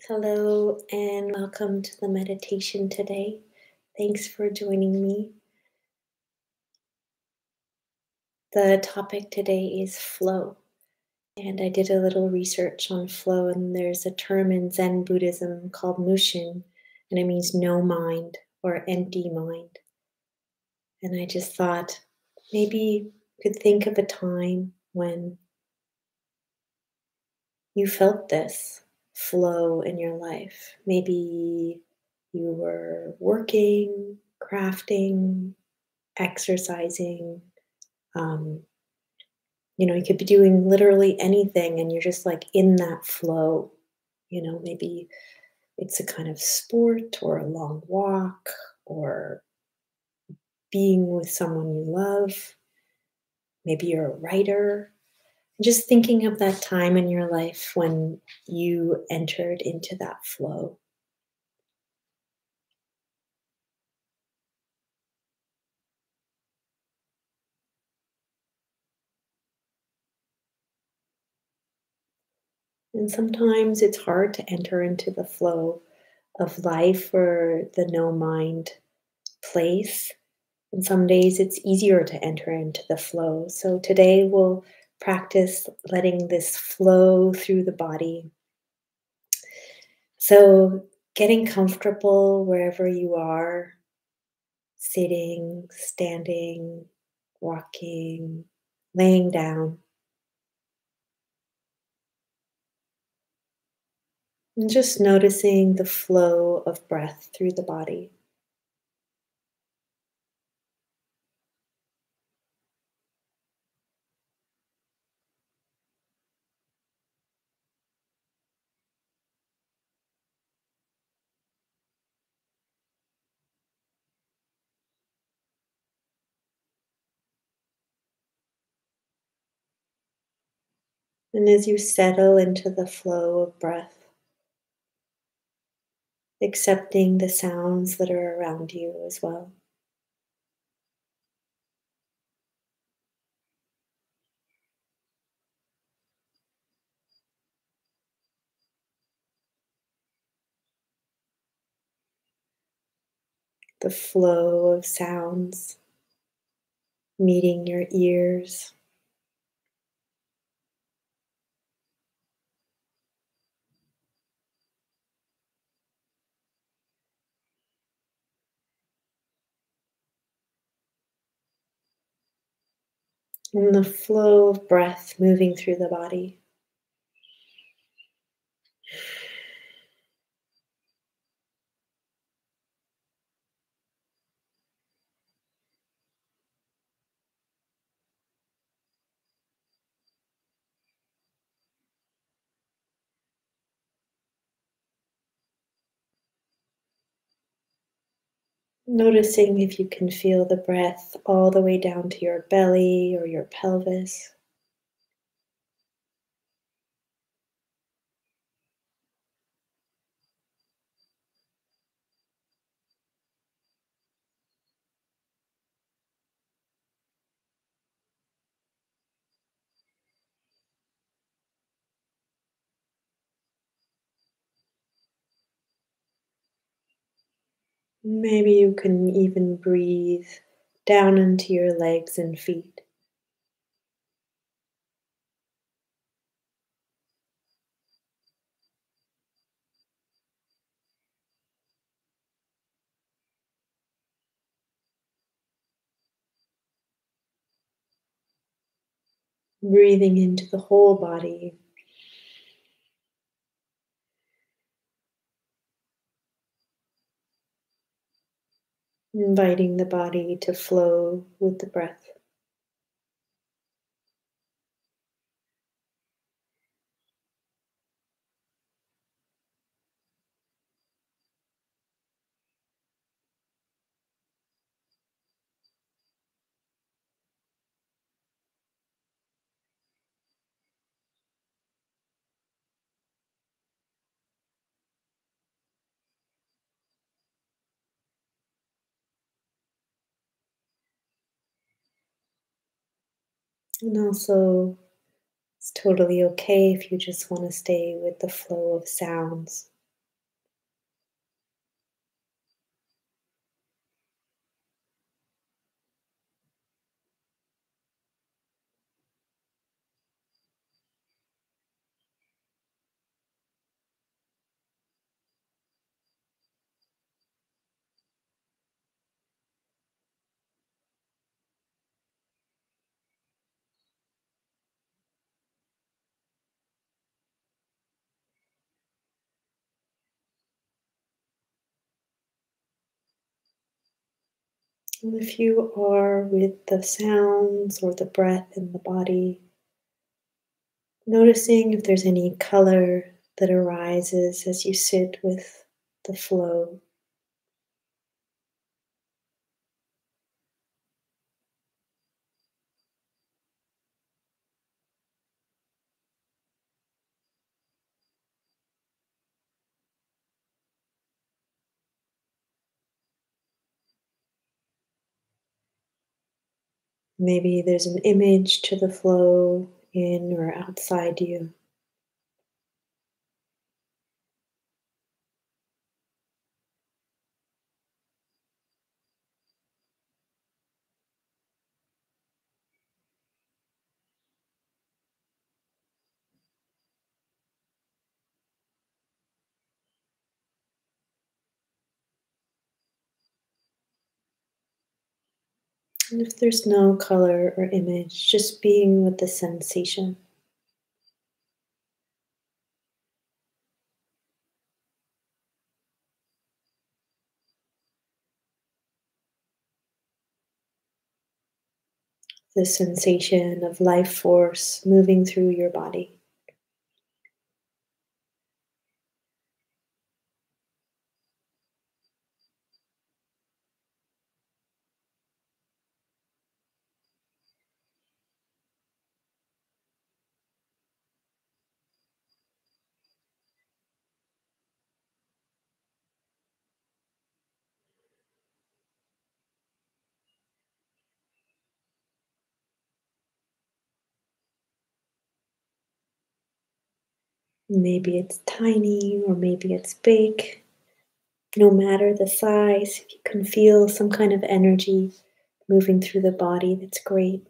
Hello and welcome to the meditation today. Thanks for joining me. The topic today is flow, and I did a little research on flow, and there's a term in Zen Buddhism called mushin, and it means no mind or empty mind. And I just thought maybe you could think of a time when you felt this flow in your life. Maybe you were working, crafting, exercising. Um, you could be doing literally anything and you're just like in that flow. Maybe it's a kind of sport or a long walk or being with someone you love. Maybe you're a writer. Just thinking of that time in your life when you entered into that flow. And sometimes it's hard to enter into the flow of life or the no mind place. And some days it's easier to enter into the flow. So today we'll practice letting this flow through the body. So getting comfortable wherever you are, sitting, standing, walking, laying down, and just noticing the flow of breath through the body. And as you settle into the flow of breath, accepting the sounds that are around you as well. The flow of sounds meeting your ears. And the flow of breath moving through the body. Noticing if you can feel the breath all the way down to your belly or your pelvis. Maybe you can even breathe down into your legs and feet. Breathing into the whole body. Inviting the body to flow with the breath. And also, it's totally okay if you just want to stay with the flow of sounds. And if you are with the sounds or the breath in the body, noticing if there's any color that arises as you sit with the flow. Maybe there's an image to the flow in or outside you. And if there's no color or image, just being with the sensation. The sensation of life force moving through your body. Maybe it's tiny or maybe it's big. No matter the size, if you can feel some kind of energy moving through the body, that's great.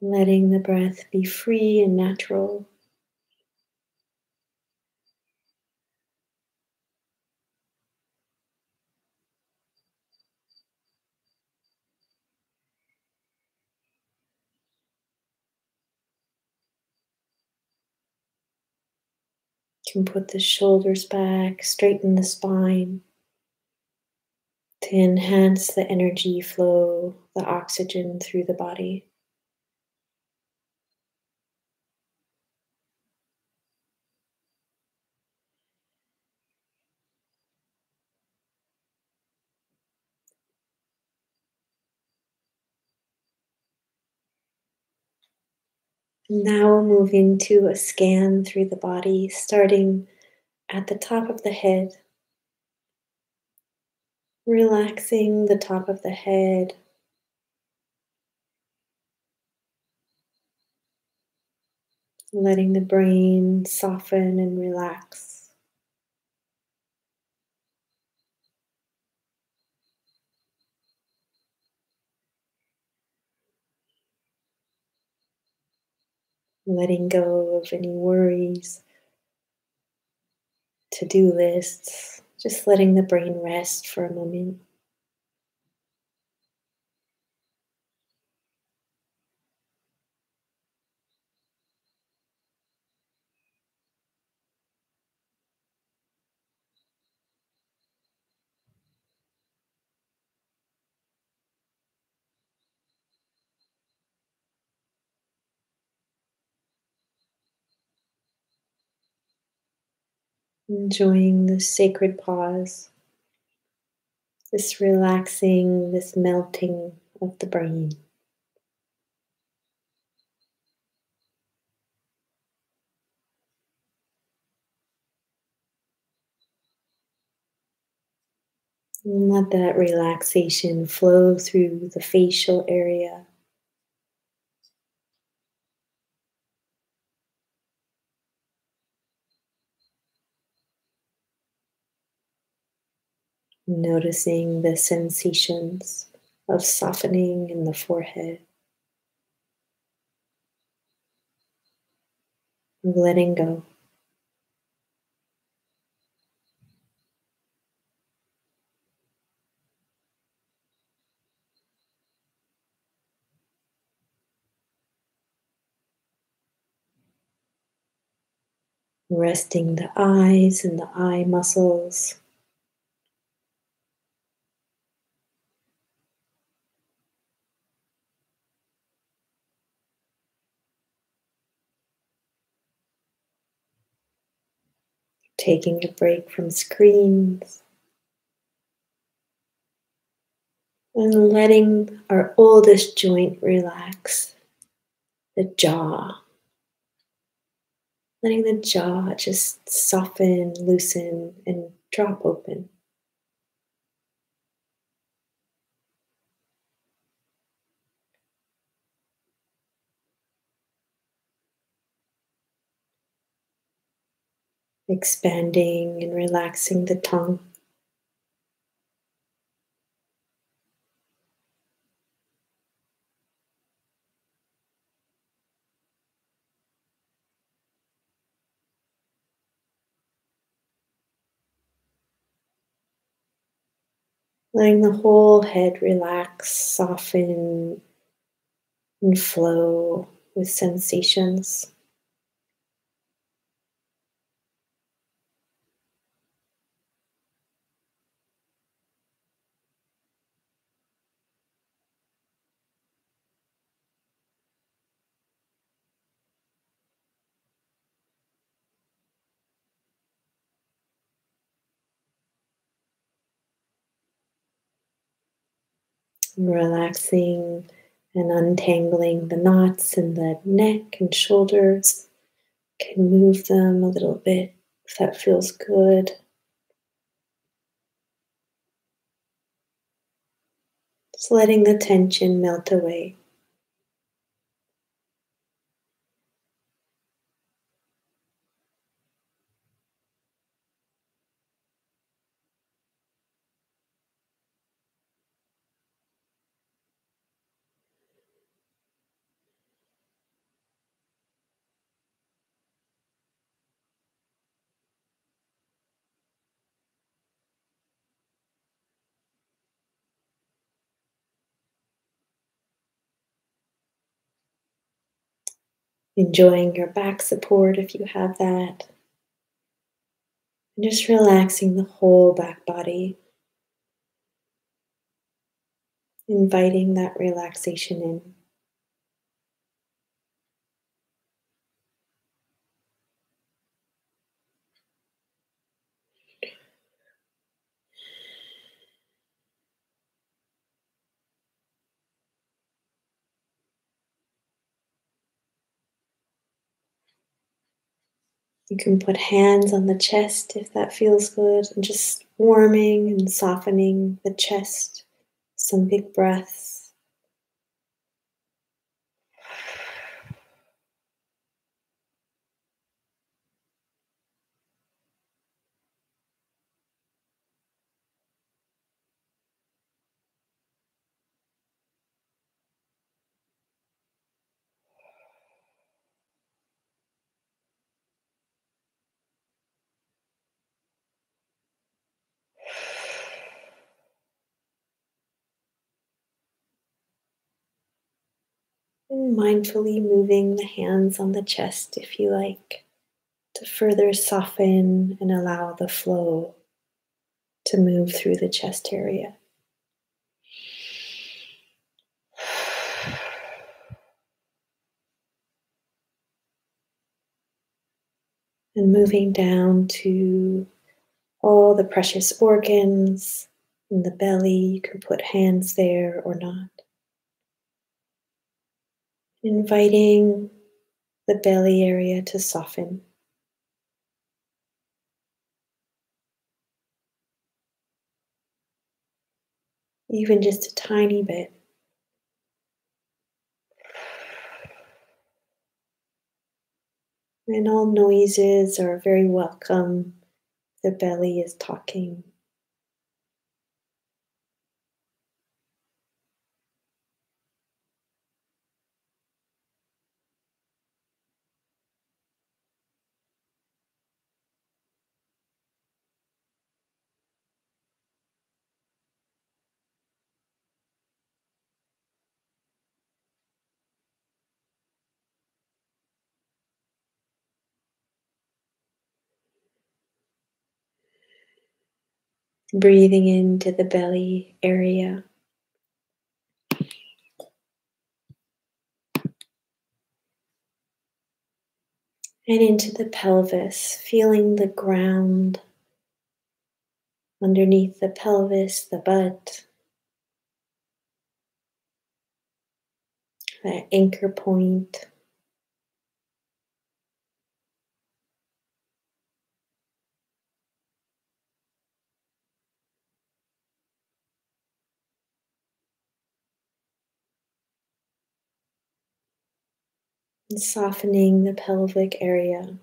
Letting the breath be free and natural. You can put the shoulders back, straighten the spine to enhance the energy flow, the oxygen through the body. Now moving to a scan through the body, starting at the top of the head, relaxing the top of the head, letting the brain soften and relax. Letting go of any worries, to-do lists, just letting the brain rest for a moment. Enjoying the sacred pause, this relaxing, this melting of the brain. And let that relaxation flow through the facial area, Noticing the sensations of softening in the forehead, letting go. Resting the eyes and the eye muscles. Taking a break from screens. And letting our oldest joint relax, the jaw. Letting the jaw just soften, loosen, and drop open. Expanding and relaxing the tongue. Letting the whole head relax, soften, and flow with sensations. Relaxing and untangling the knots in the neck and shoulders. Can move them a little bit if that feels good. Just letting the tension melt away. Enjoying your back support if you have that. And just relaxing the whole back body, inviting that relaxation in. You can put hands on the chest if that feels good, and just warming and softening the chest. Some big breaths. And mindfully moving the hands on the chest if you like, to further soften and allow the flow to move through the chest area. And moving down to all the precious organs in the belly. You can put hands there or not. Inviting the belly area to soften, even just a tiny bit. And all noises are very welcome. The belly is talking. Breathing into the belly area and into the pelvis, feeling the ground underneath the pelvis, the butt, that anchor point. And softening the pelvic area.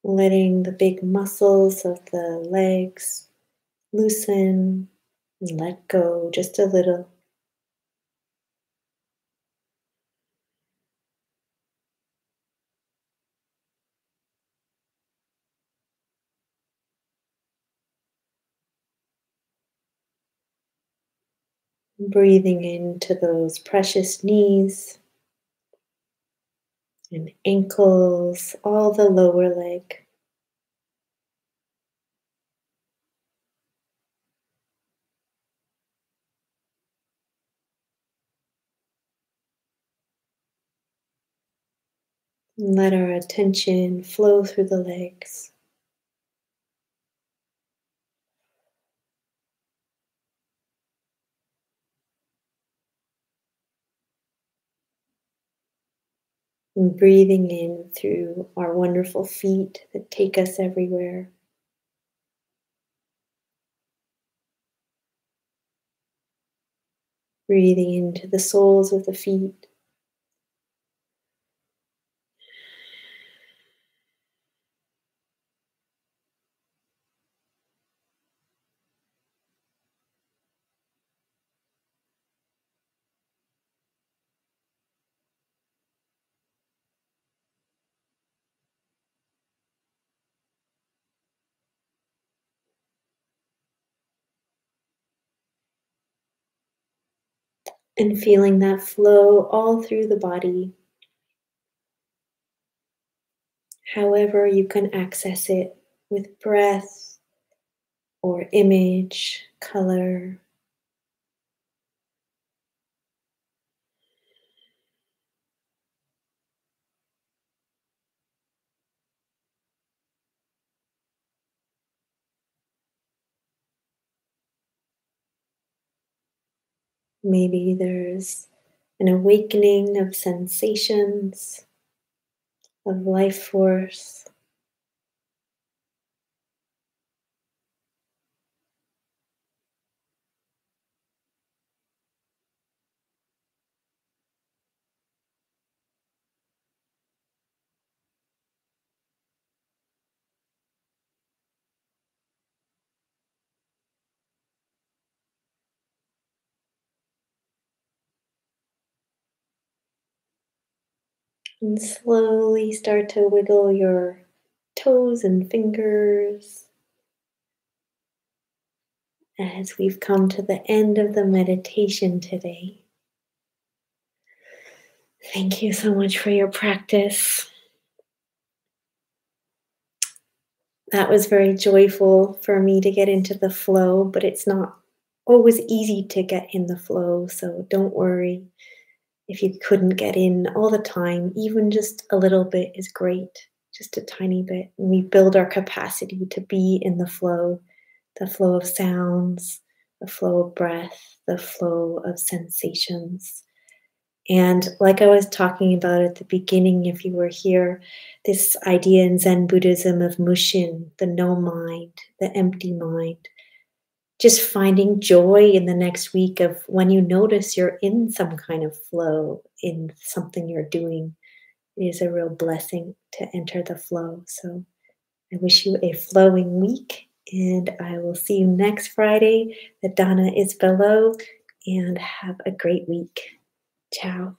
Letting the big muscles of the legs loosen and let go just a little. Breathing into those precious knees and ankles, all the lower leg. And let our attention flow through the legs. And breathing in through our wonderful feet that take us everywhere. Breathing into the soles of the feet. And feeling that flow all through the body. However you can access it with breath or image, color. Maybe there's an awakening of sensations, of life force. And slowly start to wiggle your toes and fingers as we've come to the end of the meditation today. Thank you so much for your practice. That was very joyful for me to get into the flow, but it's not always easy to get in the flow, so don't worry if you couldn't get in all the time. Even just a little bit is great, just a tiny bit. And we build our capacity to be in the flow of sounds, the flow of breath, the flow of sensations. And like I was talking about at the beginning, if you were here, this idea in Zen Buddhism of mushin, the no mind, the empty mind, just finding joy in the next week of when you notice you're in some kind of flow in something you're doing. It is a real blessing to enter the flow. So I wish you a flowing week, and I will see you next Friday. The Dana is below, and have a great week. Ciao.